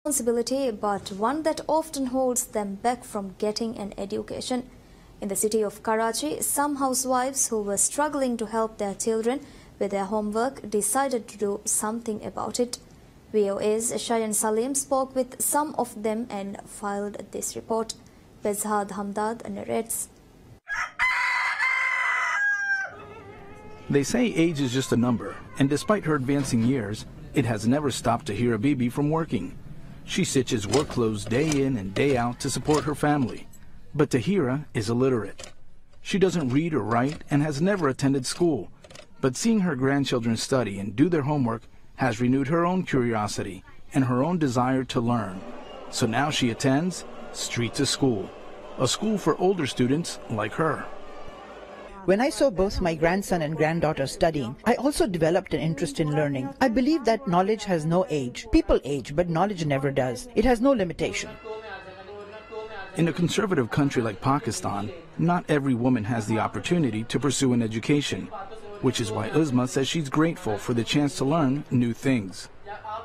Responsibility, but one that often holds them back from getting an education. In the city of Karachi, some housewives who were struggling to help their children with their homework decided to do something about it. VOA's Shayan Salim spoke with some of them and filed this report. Bezhad Hamdad narrates. They say age is just a number, and despite her advancing years, it has never stopped Tahira Bibi from working. She stitches work clothes day in and day out to support her family. But Tahira is illiterate. She doesn't read or write and has never attended school. But seeing her grandchildren study and do their homework has renewed her own curiosity and her own desire to learn. So now she attends Street to School, a school for older students like her. When I saw both my grandson and granddaughter studying, I also developed an interest in learning. I believe that knowledge has no age. People age, but knowledge never does. It has no limitation. In a conservative country like Pakistan, not every woman has the opportunity to pursue an education, which is why Uzma says she's grateful for the chance to learn new things.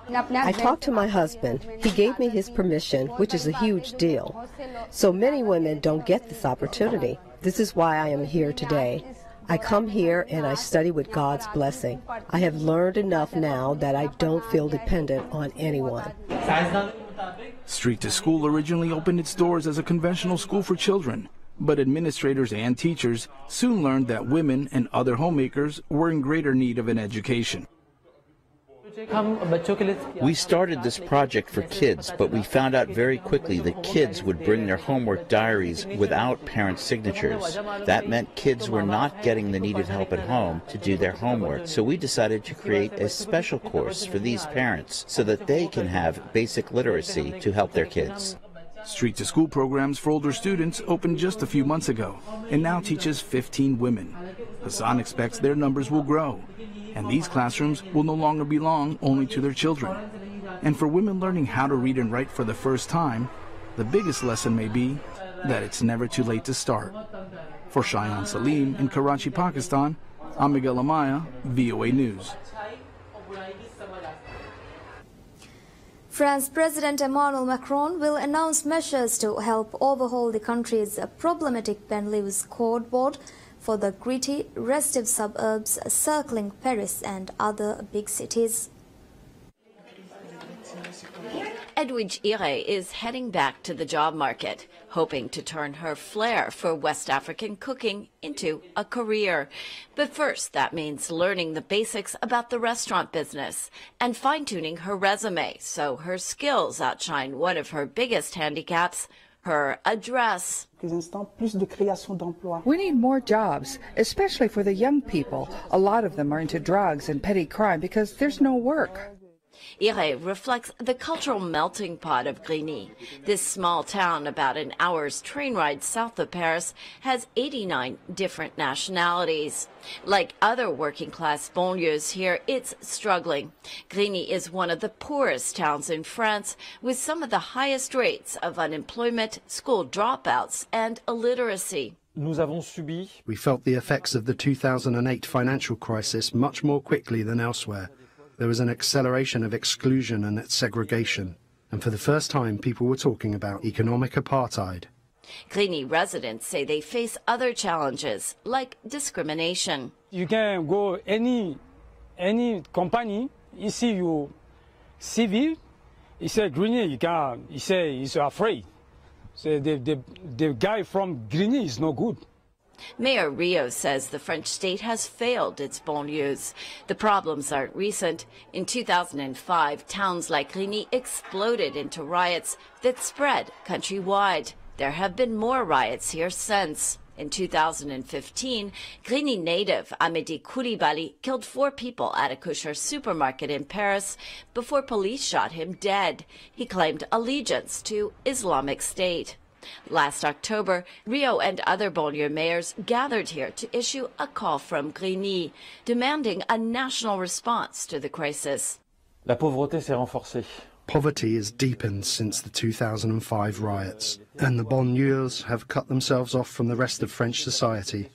I talked to my husband. He gave me his permission, which is a huge deal. So many women don't get this opportunity. This is why I am here today. I come here and I study with God's blessing. I have learned enough now that I don't feel dependent on anyone. Street to School originally opened its doors as a conventional school for children, but administrators and teachers soon learned that women and other homemakers were in greater need of an education. We started this project for kids, but we found out very quickly that kids would bring their homework diaries without parents' signatures. That meant kids were not getting the needed help at home to do their homework. So we decided to create a special course for these parents so that they can have basic literacy to help their kids. Street to School programs for older students opened just a few months ago and now teaches 15 women. Hassan expects their numbers will grow, and these classrooms will no longer belong only to their children. And for women learning how to read and write for the first time, the biggest lesson may be that it's never too late to start. For Shayan Salim in Karachi, Pakistan, I'm Miguel Amaya, VOA News. France President Emmanuel Macron will announce measures to help overhaul the country's problematic banlieues cordboard for the gritty, restive suburbs circling Paris and other big cities. Edwidge Ire is heading back to the job market, hoping to turn her flair for West African cooking into a career. But first, that means learning the basics about the restaurant business and fine-tuning her resume so her skills outshine one of her biggest handicaps, her address. We need more jobs, especially for the young people. A lot of them are into drugs and petty crime because there's no work. Ire reflects the cultural melting pot of Grigny. This small town, about an hour's train ride south of Paris, has 89 different nationalities. Like other working-class banlieues here, it's struggling. Grigny is one of the poorest towns in France, with some of the highest rates of unemployment, school dropouts, and illiteracy. We felt the effects of the 2008 financial crisis much more quickly than elsewhere. There was an acceleration of exclusion and segregation, and for the first time people were talking about economic apartheid. Grigny residents say they face other challenges, like discrimination. You can go any company, you see you CV, you say Grigny, you can, you say he's afraid. So the guy from Grigny is no good. Mayor Rio says the French state has failed its banlieues. The problems aren't recent. In 2005, towns like Grigny exploded into riots that spread countrywide. There have been more riots here since. In 2015, Grigny native Amédi Koulibaly killed 4 people at a kosher supermarket in Paris before police shot him dead. He claimed allegiance to Islamic State. Last October, Rio and other banlieue mayors gathered here to issue a call from Grigny, demanding a national response to the crisis. La pauvreté s'est renforcée. Poverty has deepened since the 2005 riots, and the banlieues have cut themselves off from the rest of French society.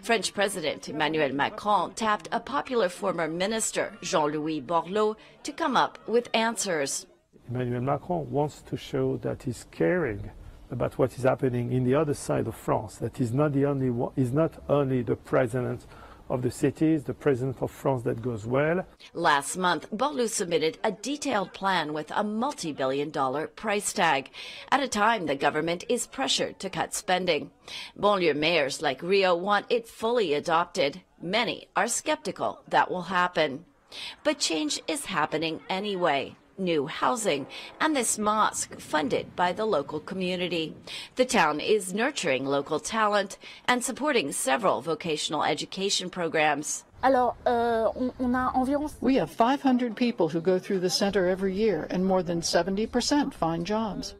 French President Emmanuel Macron tapped a popular former minister, Jean-Louis Borloo, to come up with answers. Emmanuel Macron wants to show that he's caring about what is happening in the other side of France, that he's not only the president of the cities, the president of France that goes well. Last month, Bonlieu submitted a detailed plan with a multi-billion-dollar price tag at a time the government is pressured to cut spending. Bonlieu mayors like Rio want it fully adopted. Many are skeptical that will happen. But change is happening anyway. New housing, and this mosque funded by the local community. The town is nurturing local talent and supporting several vocational education programs. We have 500 people who go through the center every year, and more than 70% find jobs.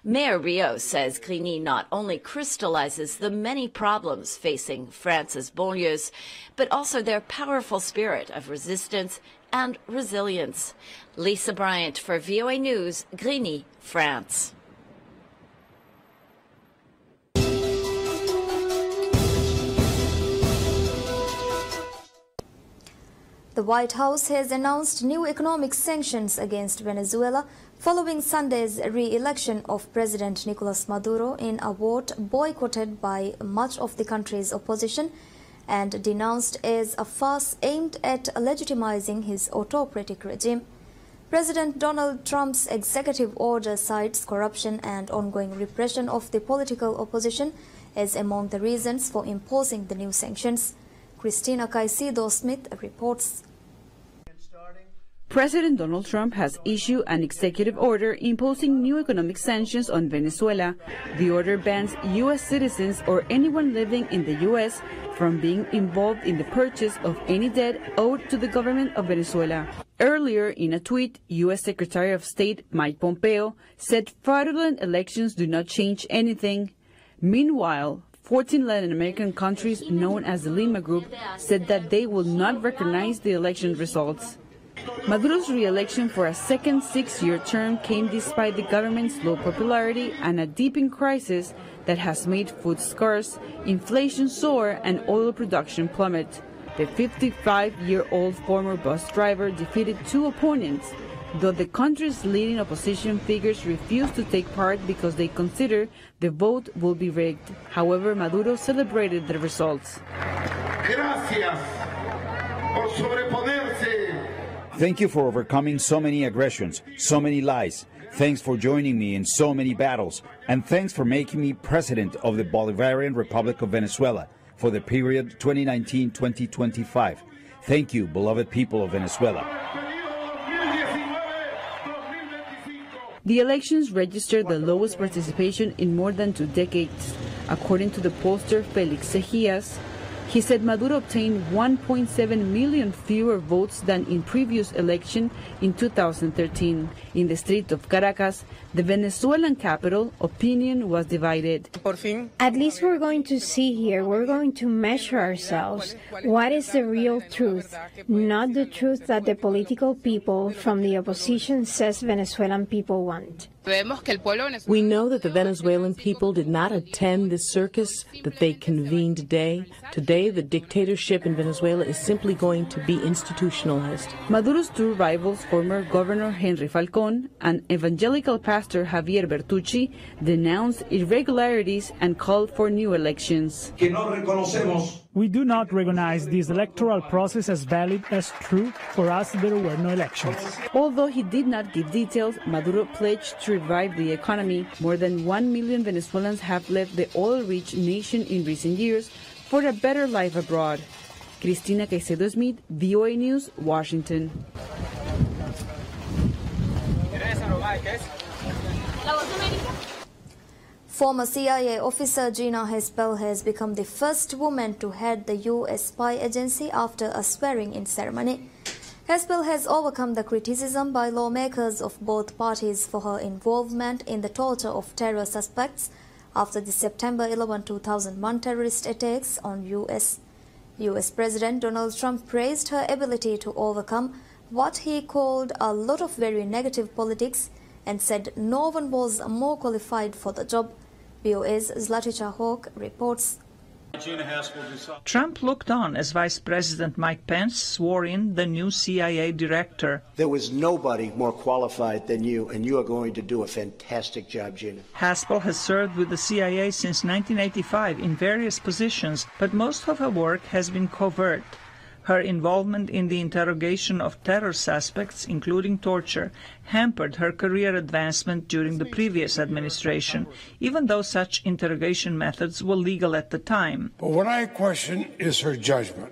Mayor Rio says Grigny not only crystallizes the many problems facing France's banlieues, but also their powerful spirit of resistance and resilience. Lisa Bryant for VOA News, Grigny, France. The White House has announced new economic sanctions against Venezuela following Sunday's re-election of President Nicolas Maduro in a vote boycotted by much of the country's opposition and denounced as a farce aimed at legitimizing his autocratic regime. President Donald Trump's executive order cites corruption and ongoing repression of the political opposition as among the reasons for imposing the new sanctions. Christina Caicedo-Smith reports. President Donald Trump has issued an executive order imposing new economic sanctions on Venezuela. The order bans U.S. citizens or anyone living in the U.S. from being involved in the purchase of any debt owed to the government of Venezuela. Earlier, in a tweet, U.S. Secretary of State Mike Pompeo said fraudulent elections do not change anything. Meanwhile, 14 Latin American countries known as the Lima Group said that they will not recognize the election results. Maduro's re-election for a second six-year term came despite the government's low popularity and a deepening crisis that has made food scarce, inflation soar, and oil production plummet. The 55-year-old former bus driver defeated two opponents, though the country's leading opposition figures refuse to take part because they consider the vote will be rigged. However, Maduro celebrated the results. Thank you for overcoming so many aggressions, so many lies. Thanks for joining me in so many battles. And thanks for making me president of the Bolivarian Republic of Venezuela for the period 2019-2025. Thank you, beloved people of Venezuela. The elections registered the lowest participation in more than 2 decades. According to the pollster Felix Sejias, he said Maduro obtained 1.7 million fewer votes than in previous election in 2013. In the street of Caracas, the Venezuelan capital, opinion was divided. At least we're going to see here, we're going to measure ourselves. What is the real truth? Not the truth that the political people from the opposition says Venezuelan people want. We know that the Venezuelan people did not attend this circus that they convened today. Today, the dictatorship in Venezuela is simply going to be institutionalized. Maduro's two rivals, former Governor Henry Falcón and evangelical pastor Javier Bertucci, denounced irregularities and called for new elections. We do not recognize this electoral process as valid as true. For us, there were no elections. Although he did not give details, Maduro pledged to revive the economy. More than 1 million Venezuelans have left the oil-rich nation in recent years for a better life abroad. Christina Caicedo-Smith, VOA News, Washington. Former CIA officer Gina Haspel has become the first woman to head the U.S. spy agency after a swearing-in ceremony. Haspel has overcome the criticism by lawmakers of both parties for her involvement in the torture of terror suspects after the September 11, 2001 terrorist attacks on U.S. President Donald Trump praised her ability to overcome what he called a lot of very negative politics and said no one was more qualified for the job. VOA's Zlatica Hawk reports. Trump looked on as Vice President Mike Pence swore in the new CIA director. There was nobody more qualified than you, and you are going to do a fantastic job, Gina. Haspel has served with the CIA since 1985 in various positions, but most of her work has been covert. Her involvement in the interrogation of terror suspects, including torture, hampered her career advancement during the previous administration, even though such interrogation methods were legal at the time. But what I question is her judgment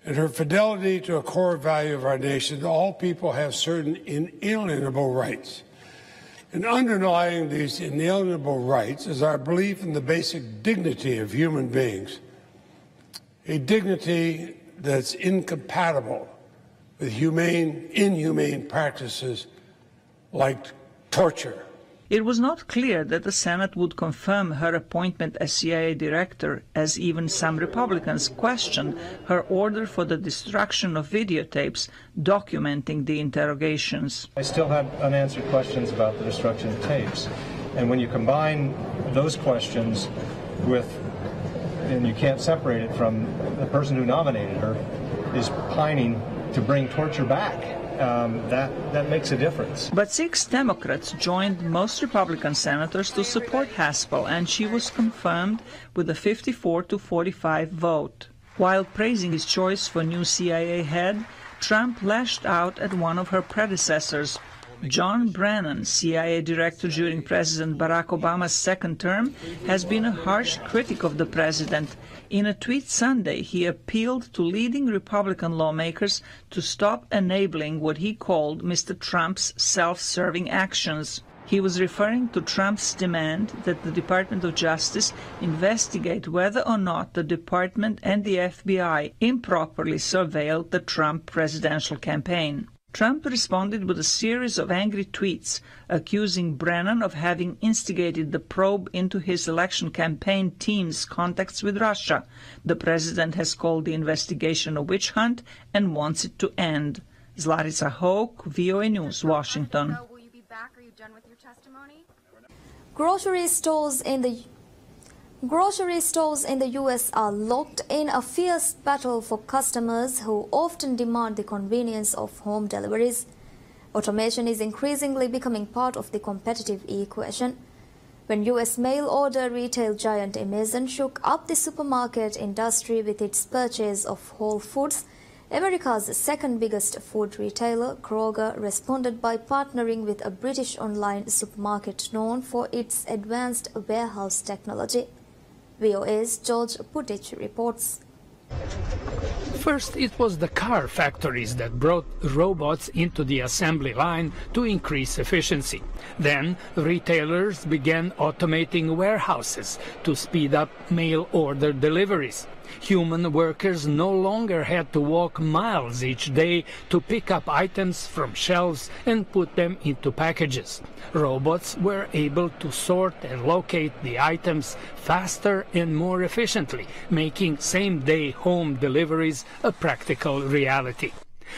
and her fidelity to a core value of our nation that all people have certain inalienable rights. And underlying these inalienable rights is our belief in the basic dignity of human beings, a dignity that's incompatible with inhumane practices like torture. It was not clear that the Senate would confirm her appointment as CIA director, as even some Republicans questioned her order for the destruction of videotapes documenting the interrogations. I still have unanswered questions about the destruction of tapes. And when you combine those questions with, and you can't separate it from the person who nominated her, is pining to bring torture back. That makes a difference. But 6 Democrats joined most Republican senators to support Haspel, and she was confirmed with a 54-45 vote. While praising his choice for new CIA head, Trump lashed out at one of her predecessors. John Brennan, CIA director during President Barack Obama's second term, has been a harsh critic of the president. In a tweet Sunday, he appealed to leading Republican lawmakers to stop enabling what he called Mr. Trump's self-serving actions. He was referring to Trump's demand that the Department of Justice investigate whether or not the department and the FBI improperly surveilled the Trump presidential campaign. Trump responded with a series of angry tweets, accusing Brennan of having instigated the probe into his election campaign team's contacts with Russia. The president has called the investigation a witch hunt and wants it to end. Zlarica Hoke, VOA News, Washington. Will you be back? Are you done with your testimony? Grocery stores in the U.S. are locked in a fierce battle for customers who often demand the convenience of home deliveries. Automation is increasingly becoming part of the competitive equation. When U.S. mail-order retail giant Amazon shook up the supermarket industry with its purchase of Whole Foods, America's second biggest food retailer, Kroger, responded by partnering with a British online supermarket known for its advanced warehouse technology. VOA's George Putic reports. First, it was the car factories that brought robots into the assembly line to increase efficiency. Then, retailers began automating warehouses to speed up mail order deliveries. Human workers no longer had to walk miles each day to pick up items from shelves and put them into packages. Robots were able to sort and locate the items faster and more efficiently, making same-day home deliveries a practical reality.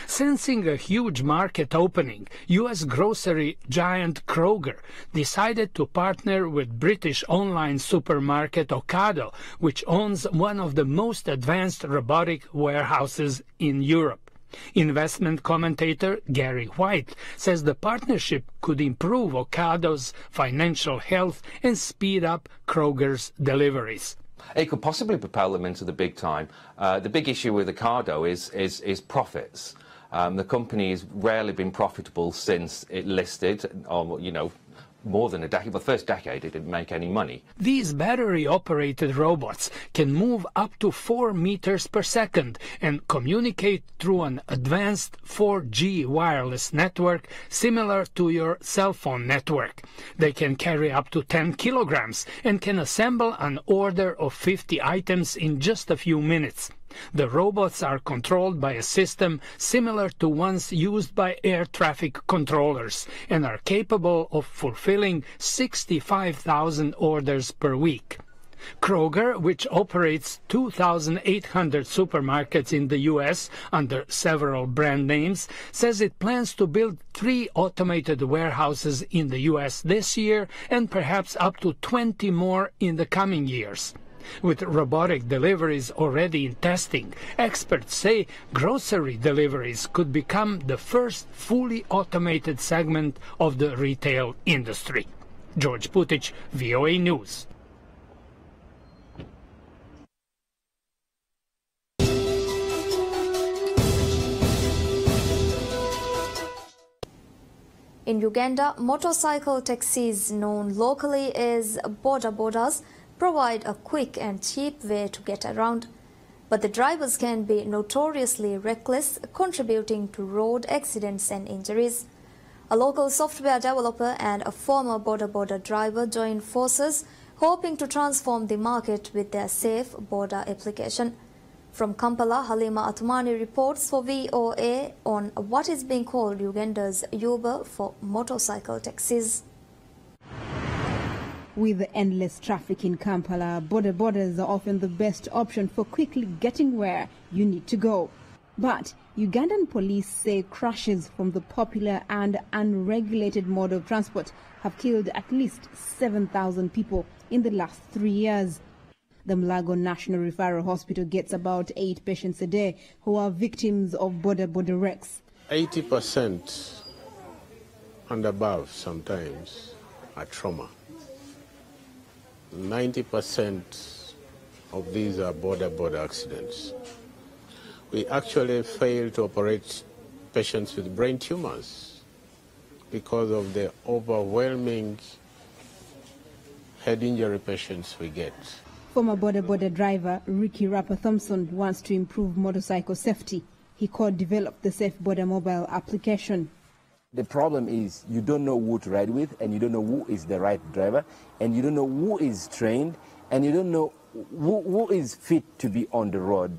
Sensing a huge market opening, U.S. grocery giant Kroger decided to partner with British online supermarket Ocado, which owns one of the most advanced robotic warehouses in Europe. Investment commentator Gary White says the partnership could improve Ocado's financial health and speed up Kroger's deliveries. It could possibly propel them into the big time. The big issue with Ocado is profits. The company has rarely been profitable since it listed, more than a decade. The first decade it didn't make any money. These battery-operated robots can move up to 4 meters per second and communicate through an advanced 4G wireless network similar to your cell phone network. They can carry up to 10 kilograms and can assemble an order of 50 items in just a few minutes. The robots are controlled by a system similar to ones used by air traffic controllers and are capable of fulfilling 65,000 orders per week. Kroger, which operates 2,800 supermarkets in the U.S. under several brand names, says it plans to build 3 automated warehouses in the U.S. this year and perhaps up to 20 more in the coming years. With robotic deliveries already in testing, experts say grocery deliveries could become the first fully automated segment of the retail industry. George Putic, VOA News. In Uganda, motorcycle taxis, known locally as boda bodas, provide a quick and cheap way to get around. But the drivers can be notoriously reckless, contributing to road accidents and injuries. A local software developer and a former boda boda driver joined forces, hoping to transform the market with their safe boda application. From Kampala, Halima Atumani reports for VOA on what is being called Uganda's Uber for motorcycle taxis. With the endless traffic in Kampala, boda bodas are often the best option for quickly getting where you need to go. But Ugandan police say crashes from the popular and unregulated mode of transport have killed at least 7,000 people in the last 3 years. The Mulago National Referral Hospital gets about 8 patients a day who are victims of boda boda wrecks. 80% and above sometimes are trauma. 90% of these are boda boda accidents. We actually fail to operate patients with brain tumors because of the overwhelming head injury patients we get. Former boda boda driver Ricky Rapper Thompson wants to improve motorcycle safety. He co-developed the Safe Boda mobile application. The problem is you don't know who to ride with, and you don't know who is the right driver, and you don't know who is trained, and you don't know who is fit to be on the road.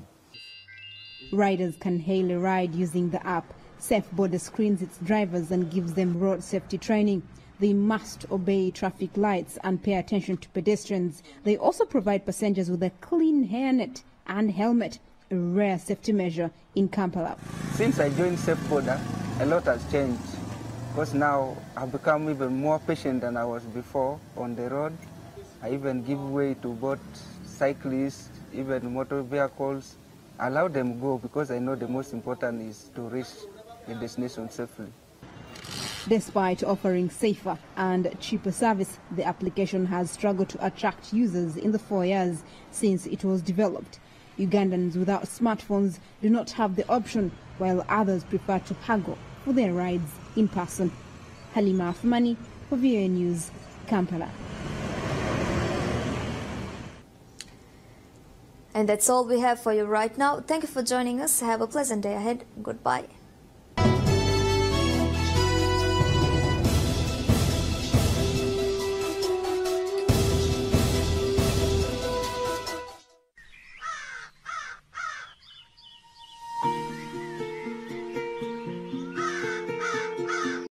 Riders can hail a ride using the app. Safe Boda screens its drivers and gives them road safety training. They must obey traffic lights and pay attention to pedestrians. They also provide passengers with a clean hairnet and helmet, a rare safety measure in Kampala. Since I joined Safe Boda, a lot has changed, because now I've become even more patient than I was before on the road. I even give way to both cyclists, even motor vehicles. I allow them go because I know the most important is to reach the destination safely. Despite offering safer and cheaper service, the application has struggled to attract users in the 4 years since it was developed. Ugandans without smartphones do not have the option, while others prefer to haggle for their rides in person. Halima Afmani for VOA News, Kampala. And that's all we have for you right now. Thank you for joining us. Have a pleasant day ahead. Goodbye.